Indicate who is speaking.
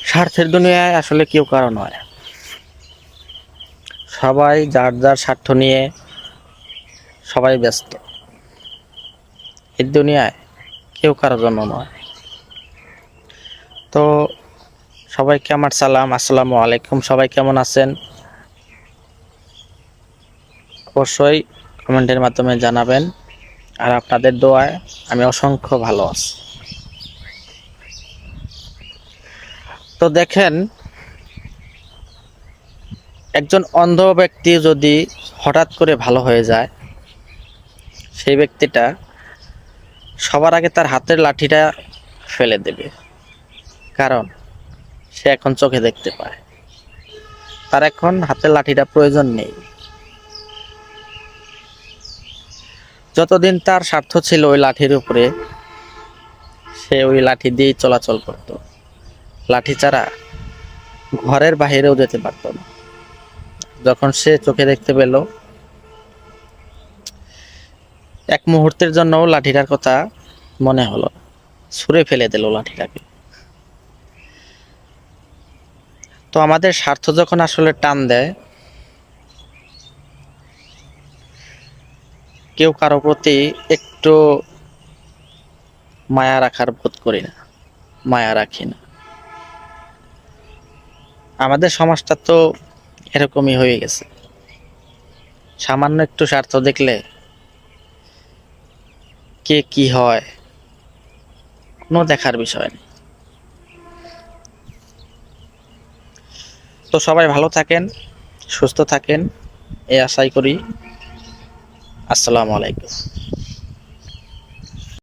Speaker 1: স্বার্থের দুনিয়ায় আসলে কেউ কারো নয়। সবাই যার যার স্বার্থ নিয়ে সবাই ব্যস্ত। এই দুনিয়ায় কেউ কারো জন্য নয়। তো সবাইকে আমার সালাম, আসসালামু আলাইকুম। সবাই কেমন আছেন? অবশ্যই কমেন্টের মাধ্যমে জানাবেন। আর আপনাদের দোয়ায় আমি অসংখ্য ভালো আছি। তো দেখেন, একজন অন্ধ ব্যক্তি যদি হঠাৎ করে ভালো হয়ে যায়, সেই ব্যক্তিটা সবার আগে তার হাতের লাঠিটা ফেলে দেবে। কারণ সে এখন চোখে দেখতে পায়, তার এখন হাতের লাঠিটা প্রয়োজন নেই। যতদিন তার স্বার্থ ছিল ওই লাঠির উপরে, সে ওই লাঠি দিয়েই চলাচল করত। লাঠি ছাড়া ঘরের বাহিরেও যেতে পারত না। যখন সে চোখে দেখতে পেল, এক মুহূর্তের জন্য লাঠিটার কথা মনে হলো, ছুঁড়ে ফেলে দিল লাঠিটাকে। তো আমাদের স্বার্থ যখন আসলে টান দেয়, কেউ কারো প্রতি একটু মায়া রাখার বোধ করি না, মায়া রাখি না। আমাদের সমাজটা তো এরকমই হয়ে গেছে। সামান্য একটু স্বার্থ দেখলে কে কি হয় কোনো দেখার বিষয় নেই। তো সবাই ভালো থাকেন, সুস্থ থাকেন, এই আশাই করি। আসসালামু আলাইকুম।